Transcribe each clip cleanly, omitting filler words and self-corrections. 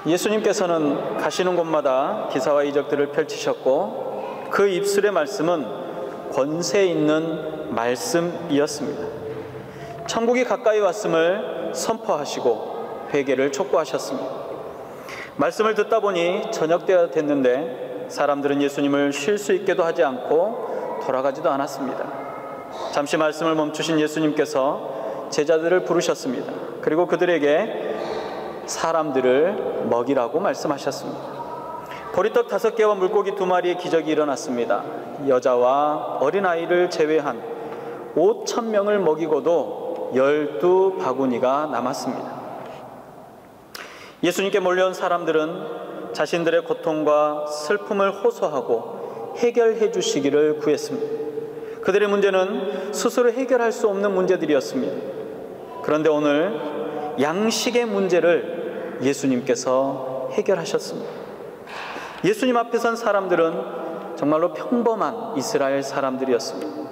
예수님께서는 가시는 곳마다 기사와 이적들을 펼치셨고 그 입술의 말씀은 권세 있는 말씀이었습니다. 천국이 가까이 왔음을 선포하시고 회개를 촉구하셨습니다. 말씀을 듣다 보니 저녁 때가 됐는데 사람들은 예수님을 쉴 수 있게도 하지 않고 돌아가지도 않았습니다. 잠시 말씀을 멈추신 예수님께서 제자들을 부르셨습니다. 그리고 그들에게 사람들을 먹이라고 말씀하셨습니다. 보리떡 5개와 물고기 2마리의 기적이 일어났습니다. 여자와 어린아이를 제외한 5,000명을 먹이고도 12바구니가 남았습니다. 예수님께 몰려온 사람들은 자신들의 고통과 슬픔을 호소하고 해결해 주시기를 구했습니다. 그들의 문제는 스스로 해결할 수 없는 문제들이었습니다. 그런데 오늘 양식의 문제를 예수님께서 해결하셨습니다. 예수님 앞에 선 사람들은 정말로 평범한 이스라엘 사람들이었습니다.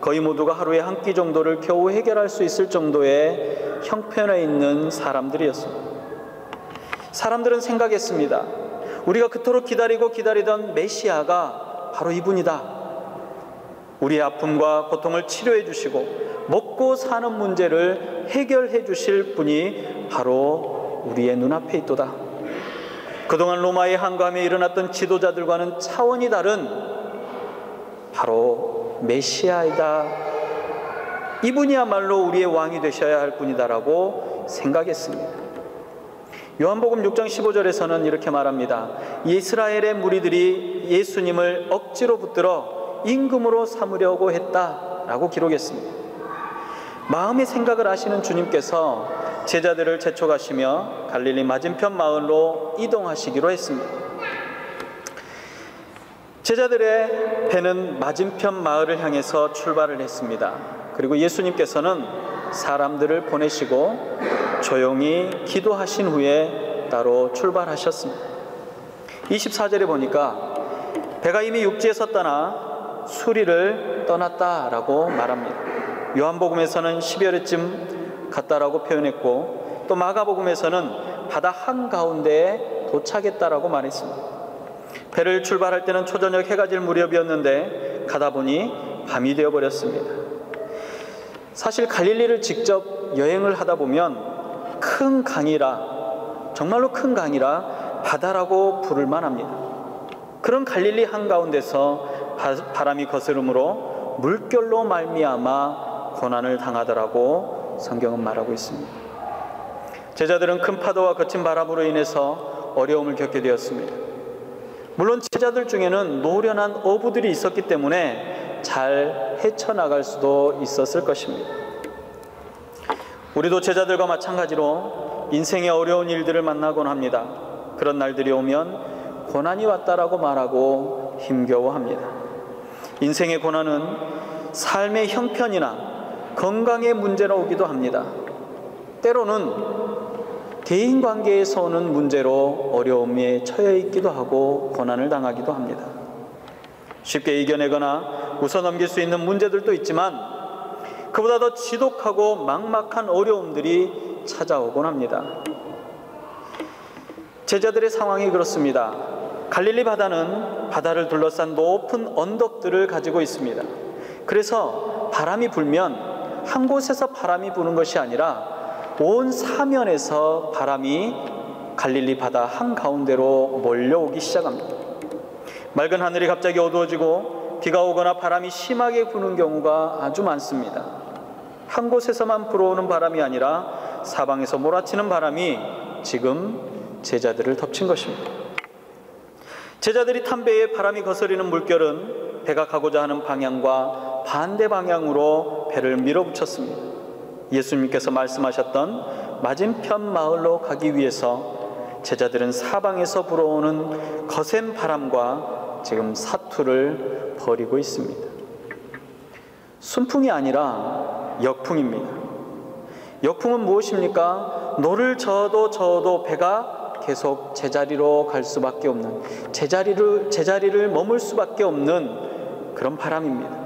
거의 모두가 하루에 한 끼 정도를 겨우 해결할 수 있을 정도의 형편에 있는 사람들이었습니다. 사람들은 생각했습니다. 우리가 그토록 기다리던 메시아가 바로 이분이다. 우리의 아픔과 고통을 치료해 주시고 먹고 사는 문제를 해결해 주실 분이 바로 우리의 눈앞에 있도다. 그동안 로마의 항감에 일어났던 지도자들과는 차원이 다른 바로 메시아이다. 이분이야말로 우리의 왕이 되셔야 할 분이다라고 생각했습니다. 요한복음 6장 15절에서는 이렇게 말합니다. 이스라엘의 무리들이 예수님을 억지로 붙들어 임금으로 삼으려고 했다라고 기록했습니다. 마음의 생각을 아시는 주님께서 제자들을 재촉하시며 갈릴리 맞은편 마을로 이동하시기로 했습니다. 제자들의 배는 맞은편 마을을 향해서 출발을 했습니다. 그리고 예수님께서는 사람들을 보내시고 조용히 기도하신 후에 따로 출발하셨습니다. 24절에 보니까 배가 이미 육지에서 떠나 수리를 떠났다라고 말합니다. 요한복음에서는 12월쯤 갔다라고 표현했고 또 마가복음에서는 바다 한가운데에 도착했다라고 말했습니다. 배를 출발할 때는 초저녁 해가 질 무렵이었는데 가다 보니 밤이 되어버렸습니다. 사실 갈릴리를 직접 여행을 하다 보면 큰 강이라, 정말로 큰 강이라 바다라고 부를 만합니다. 그런 갈릴리 한가운데서 바람이 거스름으로 물결로 말미암아 고난을 당하더라고 성경은 말하고 있습니다. 제자들은 큰 파도와 거친 바람으로 인해서 어려움을 겪게 되었습니다. 물론 제자들 중에는 노련한 어부들이 있었기 때문에 잘 헤쳐나갈 수도 있었을 것입니다. 우리도 제자들과 마찬가지로 인생의 어려운 일들을 만나곤 합니다. 그런 날들이 오면 고난이 왔다라고 말하고 힘겨워합니다. 인생의 고난은 삶의 형편이나 건강의 문제로 오기도 합니다. 때로는 대인관계에서 오는 문제로 어려움에 처해 있기도 하고 고난을 당하기도 합니다. 쉽게 이겨내거나 웃어넘길 수 있는 문제들도 있지만 그보다 더 지독하고 막막한 어려움들이 찾아오곤 합니다. 제자들의 상황이 그렇습니다. 갈릴리 바다는 바다를 둘러싼 높은 언덕들을 가지고 있습니다. 그래서 바람이 불면 한 곳에서 바람이 부는 것이 아니라 온 사면에서 바람이 갈릴리 바다 한가운데로 몰려오기 시작합니다. 맑은 하늘이 갑자기 어두워지고 비가 오거나 바람이 심하게 부는 경우가 아주 많습니다. 한 곳에서만 불어오는 바람이 아니라 사방에서 몰아치는 바람이 지금 제자들을 덮친 것입니다. 제자들이 탄 배에 바람이 거스리는 물결은 배가 가고자 하는 방향과 반대 방향으로 배를 밀어붙였습니다. 예수님께서 말씀하셨던 맞은편 마을로 가기 위해서 제자들은 사방에서 불어오는 거센 바람과 지금 사투를 벌이고 있습니다. 순풍이 아니라 역풍입니다. 역풍은 무엇입니까? 노를 저어도 배가 계속 제자리로 갈 수밖에 없는, 제자리를 머물 수밖에 없는 그런 바람입니다.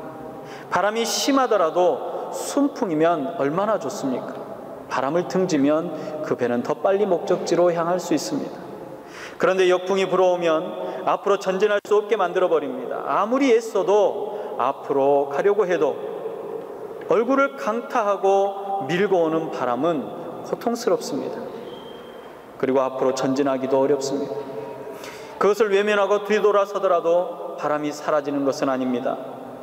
바람이 심하더라도 순풍이면 얼마나 좋습니까? 바람을 등지면 그 배는 더 빨리 목적지로 향할 수 있습니다. 그런데 역풍이 불어오면 앞으로 전진할 수 없게 만들어버립니다. 아무리 애써도 앞으로 가려고 해도 얼굴을 강타하고 밀고 오는 바람은 고통스럽습니다. 그리고 앞으로 전진하기도 어렵습니다. 그것을 외면하고 뒤돌아서더라도 바람이 사라지는 것은 아닙니다.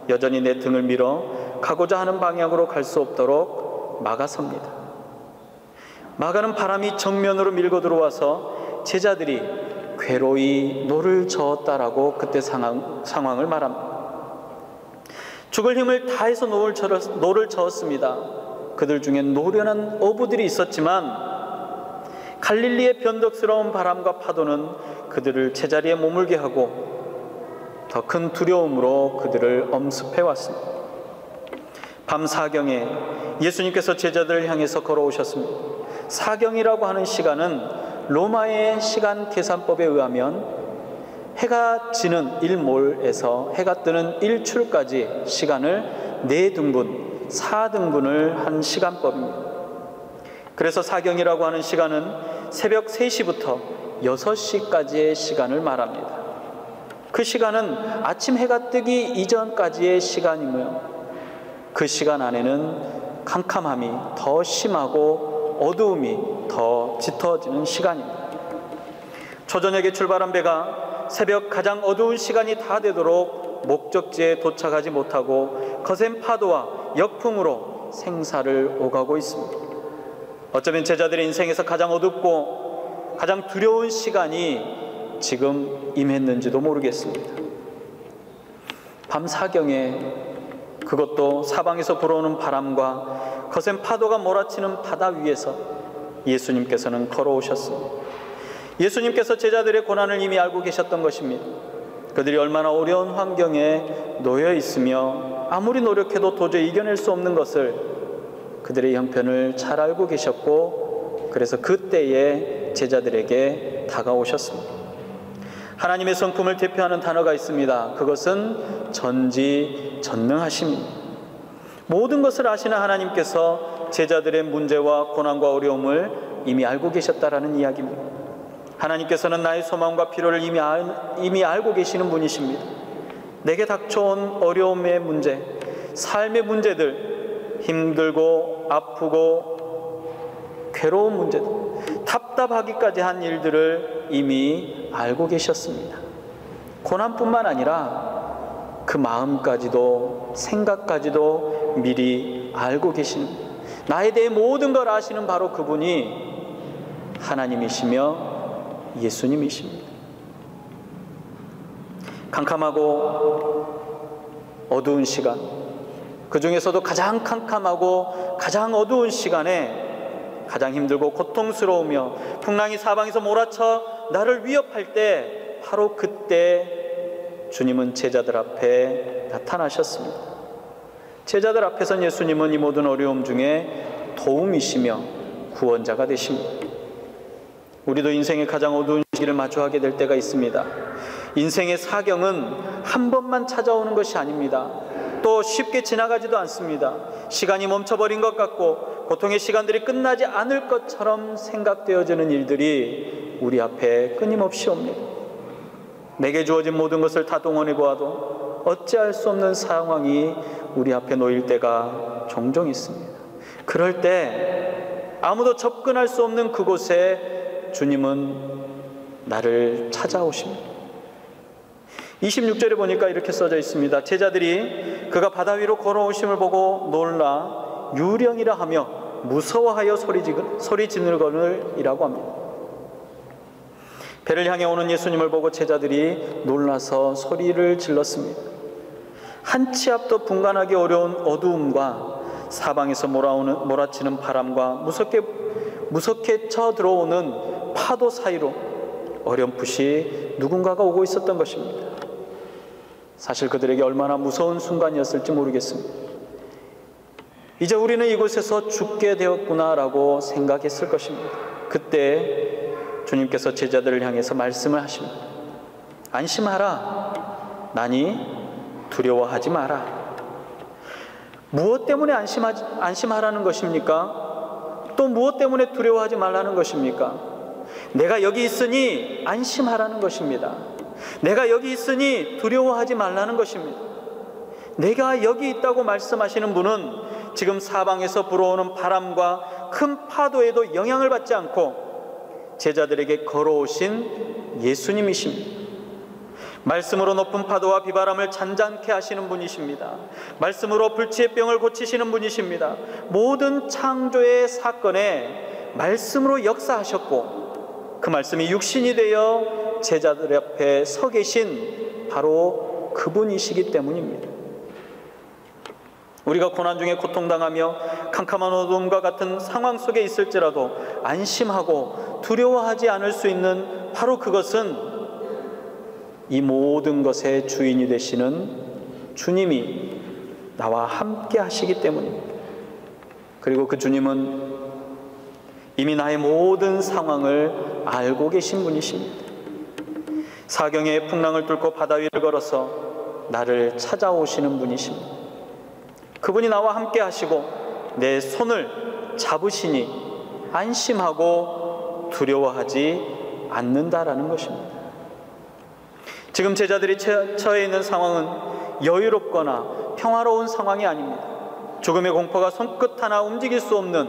여전히 내 등을 밀어 가고자 하는 방향으로 갈 수 없도록 막아섭니다. 막아는 바람이 정면으로 밀고 들어와서 제자들이 괴로이 노를 저었다라고 그때 상황을 말합니다. 죽을 힘을 다해서 노를 저었습니다. 그들 중엔 노련한 어부들이 있었지만 갈릴리의 변덕스러운 바람과 파도는 그들을 제자리에 머물게 하고 더 큰 두려움으로 그들을 엄습해 왔습니다. 밤 사경에 예수님께서 제자들을 향해서 걸어오셨습니다. 사경이라고 하는 시간은 로마의 시간 계산법에 의하면 해가 지는 일몰에서 해가 뜨는 일출까지 시간을 4등분, 4등분을 한 시간법입니다. 그래서 사경이라고 하는 시간은 새벽 3시부터 6시까지의 시간을 말합니다. 그 시간은 아침 해가 뜨기 이전까지의 시간이며 그 시간 안에는 캄캄함이 더 심하고 어두움이 더 짙어지는 시간입니다. 초저녁에 출발한 배가 새벽 가장 어두운 시간이 다 되도록 목적지에 도착하지 못하고 거센 파도와 역풍으로 생사를 오가고 있습니다. 어쩌면 제자들의 인생에서 가장 어둡고 가장 두려운 시간이 지금 임했는지도 모르겠습니다. 밤 사경에 그것도 사방에서 불어오는 바람과 거센 파도가 몰아치는 바다 위에서 예수님께서는 걸어오셨습니다. 예수님께서 제자들의 고난을 이미 알고 계셨던 것입니다. 그들이 얼마나 어려운 환경에 놓여 있으며 아무리 노력해도 도저히 이겨낼 수 없는 것을 그들의 형편을 잘 알고 계셨고 그래서 그때에 제자들에게 다가오셨습니다. 하나님의 성품을 대표하는 단어가 있습니다. 그것은 전지전능하심입니다. 모든 것을 아시는 하나님께서 제자들의 문제와 고난과 어려움을 이미 알고 계셨다라는 이야기입니다. 하나님께서는 나의 소망과 필요를 이미 알고 계시는 분이십니다. 내게 닥쳐온 어려움의 문제, 삶의 문제들, 힘들고 아프고 괴로운 문제들, 답답하기까지 한 일들을 이미 알고 계셨습니다. 고난뿐만 아니라 그 마음까지도 생각까지도 미리 알고 계시는, 나에 대해 모든 걸 아시는 바로 그분이 하나님이시며 예수님이십니다. 캄캄하고 어두운 시간, 그 중에서도 가장 캄캄하고 가장 어두운 시간에 가장 힘들고 고통스러우며 풍랑이 사방에서 몰아쳐 나를 위협할 때 바로 그때 주님은 제자들 앞에 나타나셨습니다. 제자들 앞에선 예수님은 이 모든 어려움 중에 도움이시며 구원자가 되십니다. 우리도 인생의 가장 어두운 시기를 마주하게 될 때가 있습니다. 인생의 사경은 한 번만 찾아오는 것이 아닙니다. 또 쉽게 지나가지도 않습니다. 시간이 멈춰버린 것 같고 고통의 시간들이 끝나지 않을 것처럼 생각되어지는 일들이 우리 앞에 끊임없이 옵니다. 내게 주어진 모든 것을 다 동원해 보아도 어찌할 수 없는 상황이 우리 앞에 놓일 때가 종종 있습니다. 그럴 때 아무도 접근할 수 없는 그곳에 주님은 나를 찾아오십니다. 26절에 보니까 이렇게 써져 있습니다. 제자들이 그가 바다 위로 걸어오심을 보고 놀라 유령이라 하며 무서워하여 소리 지르거늘이라고 합니다. 배를 향해 오는 예수님을 보고 제자들이 놀라서 소리를 질렀습니다. 한 치 앞도 분간하기 어려운 어두움과 사방에서 몰아치는 바람과 무섭게 쳐들어오는 파도 사이로 어렴풋이 누군가가 오고 있었던 것입니다. 사실 그들에게 얼마나 무서운 순간이었을지 모르겠습니다. 이제 우리는 이곳에서 죽게 되었구나라고 생각했을 것입니다. 그때 주님께서 제자들을 향해서 말씀을 하십니다. 안심하라. 나니 두려워하지 마라. 무엇 때문에 안심하라는 것입니까? 또 무엇 때문에 두려워하지 말라는 것입니까? 내가 여기 있으니 안심하라는 것입니다. 내가 여기 있으니 두려워하지 말라는 것입니다. 내가 여기 있다고 말씀하시는 분은 지금 사방에서 불어오는 바람과 큰 파도에도 영향을 받지 않고 제자들에게 걸어오신 예수님이십니다. 말씀으로 높은 파도와 비바람을 잔잔케 하시는 분이십니다. 말씀으로 불치의 병을 고치시는 분이십니다. 모든 창조의 사건에 말씀으로 역사하셨고 그 말씀이 육신이 되어 제자들 앞에 서 계신 바로 그분이시기 때문입니다. 우리가 고난 중에 고통당하며 캄캄한 어둠과 같은 상황 속에 있을지라도 안심하고 두려워하지 않을 수 있는 바로 그것은 이 모든 것의 주인이 되시는 주님이 나와 함께 하시기 때문입니다. 그리고 그 주님은 이미 나의 모든 상황을 알고 계신 분이십니다. 사경의 풍랑을 뚫고 바다 위를 걸어서 나를 찾아오시는 분이십니다. 그분이 나와 함께 하시고 내 손을 잡으시니 안심하고 두려워하지 않는다라는 것입니다. 지금 제자들이 처해 있는 상황은 여유롭거나 평화로운 상황이 아닙니다. 죽음의 공포가 손끝 하나 움직일 수 없는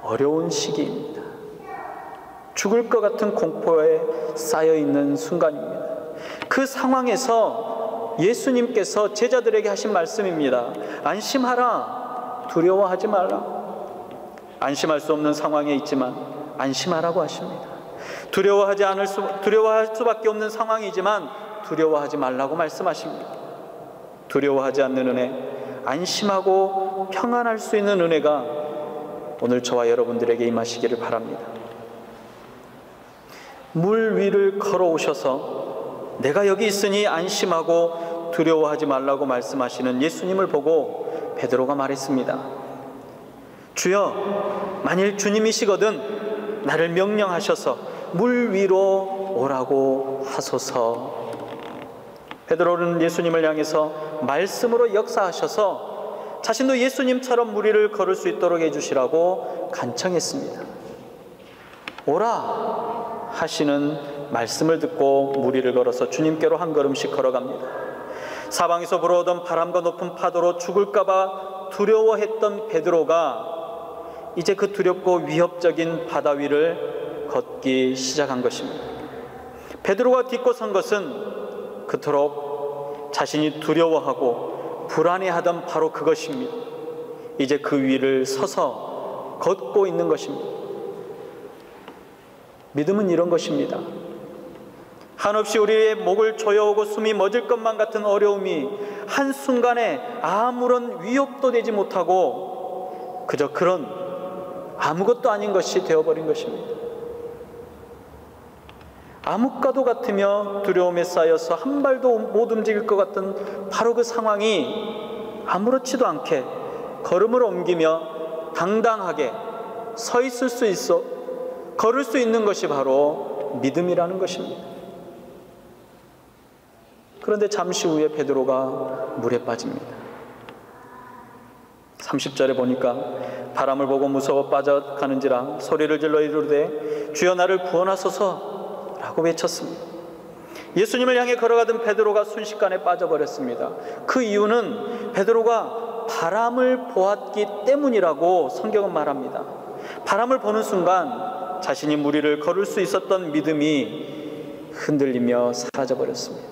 어려운 시기입니다. 죽을 것 같은 공포에 쌓여 있는 순간입니다. 그 상황에서 예수님께서 제자들에게 하신 말씀입니다. 안심하라, 두려워하지 말라. 안심할 수 없는 상황에 있지만 안심하라고 하십니다. 두려워할 수밖에 없는 상황이지만 두려워하지 말라고 말씀하십니다. 두려워하지 않는 은혜, 안심하고 평안할 수 있는 은혜가 오늘 저와 여러분들에게 임하시기를 바랍니다. 물 위를 걸어오셔서 내가 여기 있으니 안심하고 두려워하지 말라고 말씀하시는 예수님을 보고 베드로가 말했습니다. 주여, 만일 주님이시거든 나를 명령하셔서 물 위로 오라고 하소서. 베드로는 예수님을 향해서 말씀으로 역사하셔서 자신도 예수님처럼 물 위를 걸을 수 있도록 해주시라고 간청했습니다. 오라 하시는 말씀을 듣고 물 위를 걸어서 주님께로 한 걸음씩 걸어갑니다. 사방에서 불어오던 바람과 높은 파도로 죽을까봐 두려워했던 베드로가 이제 그 두렵고 위협적인 바다 위를 걷기 시작한 것입니다. 베드로가 딛고 선 것은 그토록 자신이 두려워하고 불안해하던 바로 그것입니다. 이제 그 위를 서서 걷고 있는 것입니다. 믿음은 이런 것입니다. 한없이 우리의 목을 조여오고 숨이 멎을 것만 같은 어려움이 한순간에 아무런 위협도 되지 못하고 그저 그런 아무것도 아닌 것이 되어버린 것입니다. 암흑과도 같으며 두려움에 쌓여서 한 발도 못 움직일 것 같은 바로 그 상황이 아무렇지도 않게 걸음을 옮기며 당당하게 서 있을 수 있어 걸을 수 있는 것이 바로 믿음이라는 것입니다. 그런데 잠시 후에 베드로가 물에 빠집니다. 30절에 보니까 바람을 보고 무서워 빠져가는지라 소리를 질러 이르되 주여 나를 구원하소서 라고 외쳤습니다. 예수님을 향해 걸어가던 베드로가 순식간에 빠져버렸습니다. 그 이유는 베드로가 바람을 보았기 때문이라고 성경은 말합니다. 바람을 보는 순간 자신이 물 위를 걸을 수 있었던 믿음이 흔들리며 사라져버렸습니다.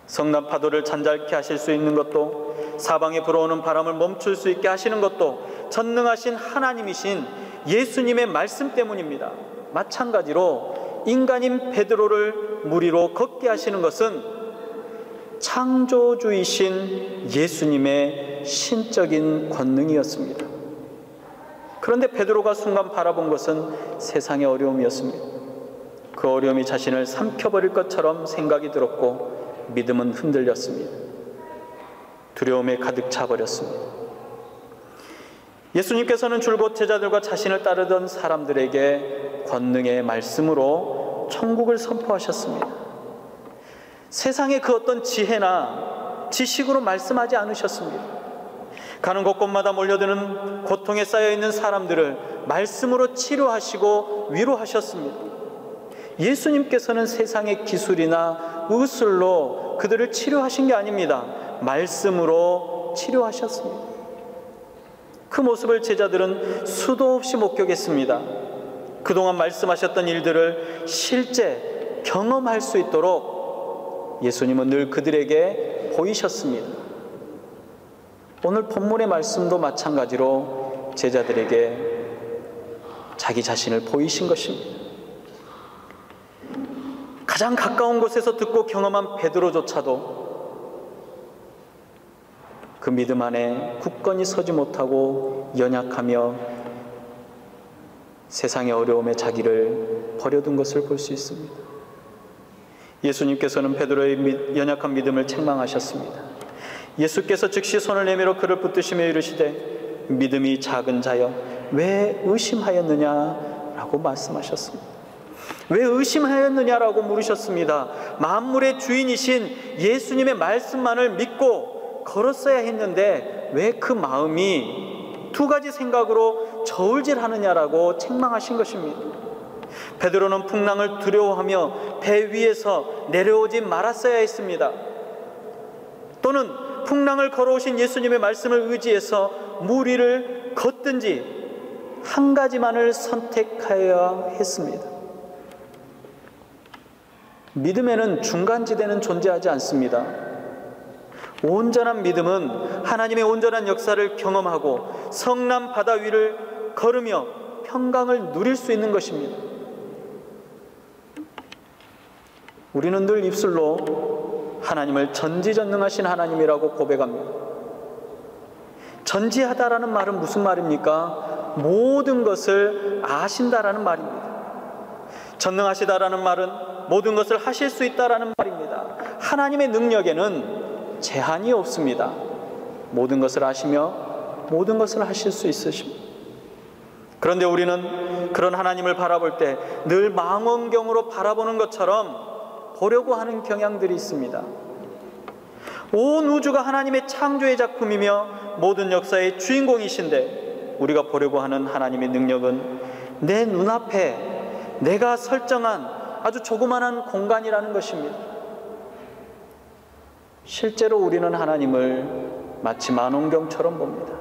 성난 파도를 잔잔케 하실 수 있는 것도 사방에 불어오는 바람을 멈출 수 있게 하시는 것도 전능하신 하나님이신 예수님의 말씀 때문입니다. 마찬가지로 인간인 베드로를 물 위로 걷게 하시는 것은 창조주이신 예수님의 신적인 권능이었습니다. 그런데 베드로가 순간 바라본 것은 세상의 어려움이었습니다. 그 어려움이 자신을 삼켜버릴 것처럼 생각이 들었고 믿음은 흔들렸습니다. 두려움에 가득 차버렸습니다. 예수님께서는 줄곧 제자들과 자신을 따르던 사람들에게 권능의 말씀으로 천국을 선포하셨습니다. 세상의 그 어떤 지혜나 지식으로 말씀하지 않으셨습니다. 가는 곳곳마다 몰려드는 고통에 쌓여있는 사람들을 말씀으로 치료하시고 위로하셨습니다. 예수님께서는 세상의 기술이나 의술로 그들을 치료하신 게 아닙니다. 말씀으로 치료하셨습니다. 그 모습을 제자들은 수도 없이 목격했습니다. 그동안 말씀하셨던 일들을 실제 경험할 수 있도록 예수님은 늘 그들에게 보이셨습니다. 오늘 본문의 말씀도 마찬가지로 제자들에게 자기 자신을 보이신 것입니다. 가장 가까운 곳에서 듣고 경험한 베드로조차도 그 믿음 안에 굳건히 서지 못하고 연약하며 세상의 어려움에 자기를 버려둔 것을 볼 수 있습니다. 예수님께서는 베드로의 연약한 믿음을 책망하셨습니다. 예수께서 즉시 손을 내밀어 그를 붙드시며 이르시되 믿음이 작은 자여 왜 의심하였느냐라고 말씀하셨습니다. 왜 의심하였느냐라고 물으셨습니다. 만물의 주인이신 예수님의 말씀만을 믿고 걸었어야 했는데 왜 그 마음이 두 가지 생각으로 저울질하느냐라고 책망하신 것입니다. 베드로는 풍랑을 두려워하며 배 위에서 내려오지 말았어야 했습니다. 또는 풍랑을 걸어오신 예수님의 말씀을 의지해서 물 위를 걷든지 한 가지만을 선택하여야 했습니다. 믿음에는 중간지대는 존재하지 않습니다. 온전한 믿음은 하나님의 온전한 역사를 경험하고 성남 바다 위를 걸으며 평강을 누릴 수 있는 것입니다. 우리는 늘 입술로 하나님을 전지전능하신 하나님이라고 고백합니다. 전지하다라는 말은 무슨 말입니까? 모든 것을 아신다라는 말입니다. 전능하시다라는 말은 모든 것을 하실 수 있다라는 말입니다. 하나님의 능력에는 제한이 없습니다. 모든 것을 아시며 모든 것을 하실 수 있으십니다. 그런데 우리는 그런 하나님을 바라볼 때 늘 망원경으로 바라보는 것처럼 보려고 하는 경향들이 있습니다. 온 우주가 하나님의 창조의 작품이며 모든 역사의 주인공이신데 우리가 보려고 하는 하나님의 능력은 내 눈앞에 내가 설정한 아주 조그마한 공간이라는 것입니다. 실제로 우리는 하나님을 마치 만원경처럼 봅니다.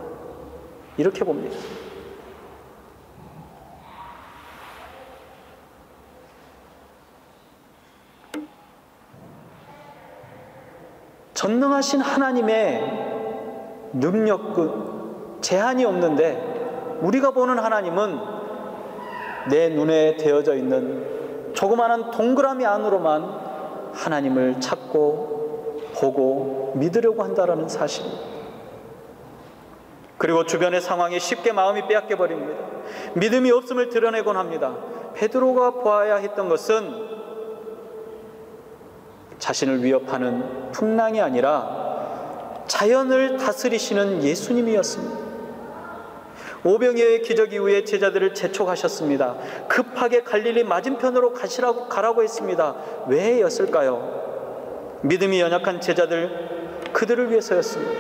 이렇게 봅니다. 전능하신 하나님의 능력은 제한이 없는데 우리가 보는 하나님은 내 눈에 대어져 있는 조그마한 동그라미 안으로만 하나님을 찾고 보고 믿으려고 한다는 사실입니다. 그리고 주변의 상황에 쉽게 마음이 빼앗겨 버립니다. 믿음이 없음을 드러내곤 합니다. 베드로가 보아야 했던 것은 자신을 위협하는 풍랑이 아니라 자연을 다스리시는 예수님이었습니다. 오병이어의 기적 이후에 제자들을 재촉하셨습니다. 급하게 갈릴리 맞은편으로 가라고 했습니다. 왜였을까요? 믿음이 연약한 제자들, 그들을 위해서였습니다.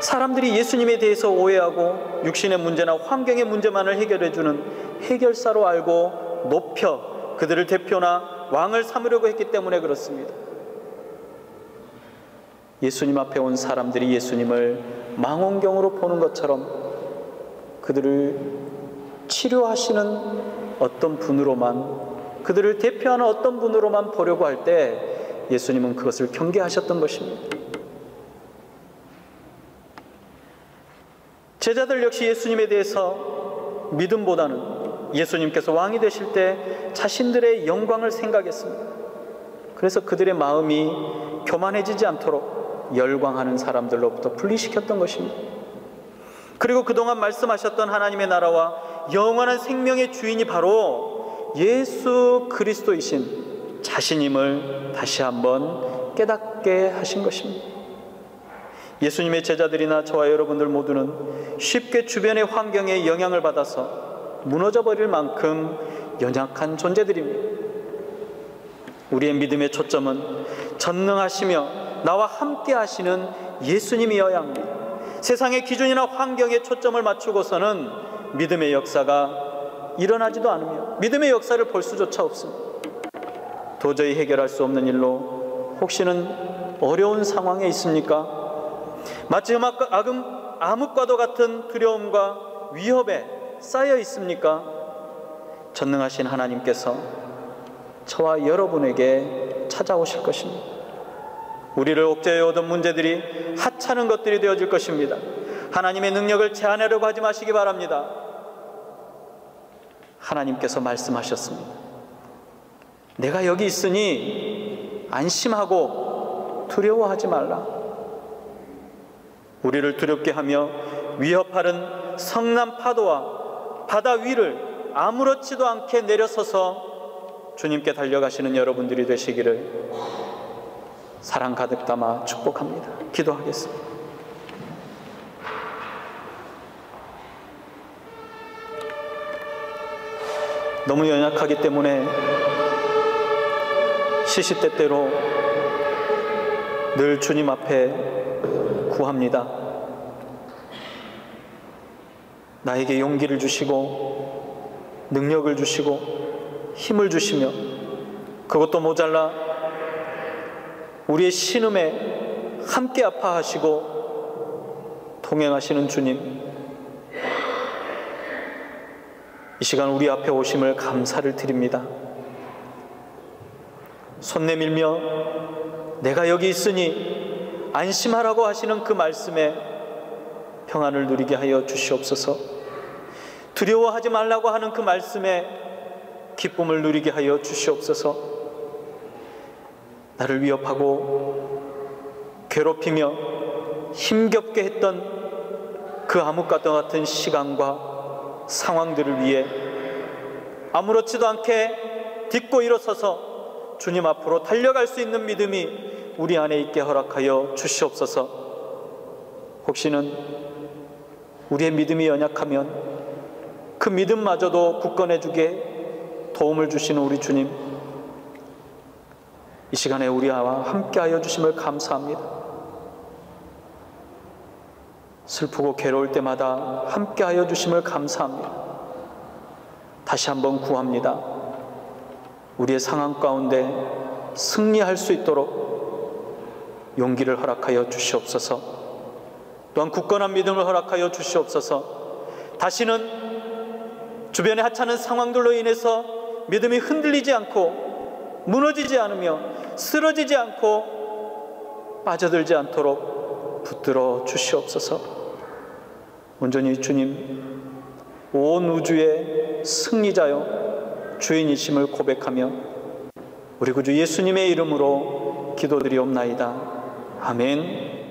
사람들이 예수님에 대해서 오해하고 육신의 문제나 환경의 문제만을 해결해주는 해결사로 알고 높여 그들을 대표나 왕을 삼으려고 했기 때문에 그렇습니다. 예수님 앞에 온 사람들이 예수님을 망원경으로 보는 것처럼 그들을 치료하시는 어떤 분으로만, 그들을 대표하는 어떤 분으로만 보려고 할 때 예수님은 그것을 경계하셨던 것입니다. 제자들 역시 예수님에 대해서 믿음보다는 예수님께서 왕이 되실 때 자신들의 영광을 생각했습니다. 그래서 그들의 마음이 교만해지지 않도록 열광하는 사람들로부터 분리시켰던 것입니다. 그리고 그동안 말씀하셨던 하나님의 나라와 영원한 생명의 주인이 바로 예수 그리스도이신 자신임을 다시 한번 깨닫게 하신 것입니다. 예수님의 제자들이나 저와 여러분들 모두는 쉽게 주변의 환경에 영향을 받아서 무너져 버릴 만큼 연약한 존재들입니다. 우리의 믿음의 초점은 전능하시며 나와 함께 하시는 예수님이어야 합니다. 세상의 기준이나 환경에 초점을 맞추고서는 믿음의 역사가 일어나지도 않으며 믿음의 역사를 볼 수조차 없습니다. 도저히 해결할 수 없는 일로 혹시는 어려운 상황에 있습니까? 마치 암흑과도 같은 두려움과 위협에 쌓여 있습니까? 전능하신 하나님께서 저와 여러분에게 찾아오실 것입니다. 우리를 옥죄해 오던 문제들이 하찮은 것들이 되어질 것입니다. 하나님의 능력을 제한하려고 하지 마시기 바랍니다. 하나님께서 말씀하셨습니다. 내가 여기 있으니 안심하고 두려워하지 말라. 우리를 두렵게 하며 위협하는 성난 파도와 바다 위를 아무렇지도 않게 내려서서 주님께 달려가시는 여러분들이 되시기를 사랑 가득 담아 축복합니다. 기도하겠습니다. 너무 연약하기 때문에 시시때때로 늘 주님 앞에 구합니다. 나에게 용기를 주시고 능력을 주시고 힘을 주시며 그것도 모자라 우리의 신음에 함께 아파하시고 동행하시는 주님, 이 시간 우리 앞에 오심을 감사를 드립니다. 손 내밀며 내가 여기 있으니 안심하라고 하시는 그 말씀에 평안을 누리게 하여 주시옵소서. 두려워하지 말라고 하는 그 말씀에 기쁨을 누리게 하여 주시옵소서. 나를 위협하고 괴롭히며 힘겹게 했던 그 암흑과도 같은 시간과 상황들을 위해 아무렇지도 않게 딛고 일어서서 주님 앞으로 달려갈 수 있는 믿음이 우리 안에 있게 허락하여 주시옵소서. 혹시는 우리의 믿음이 연약하면 그 믿음마저도 굳건해 주게 도움을 주시는 우리 주님, 이 시간에 우리와 함께하여 주심을 감사합니다. 슬프고 괴로울 때마다 함께하여 주심을 감사합니다. 다시 한번 구합니다. 우리의 상황 가운데 승리할 수 있도록 용기를 허락하여 주시옵소서. 또한 굳건한 믿음을 허락하여 주시옵소서. 다시는 주변의 하찮은 상황들로 인해서 믿음이 흔들리지 않고 무너지지 않으며 쓰러지지 않고 빠져들지 않도록 붙들어 주시옵소서. 온전히 주님, 온 우주의 승리자요 주인이심을 고백하며 우리 구주 예수님의 이름으로 기도드리옵나이다. 아멘.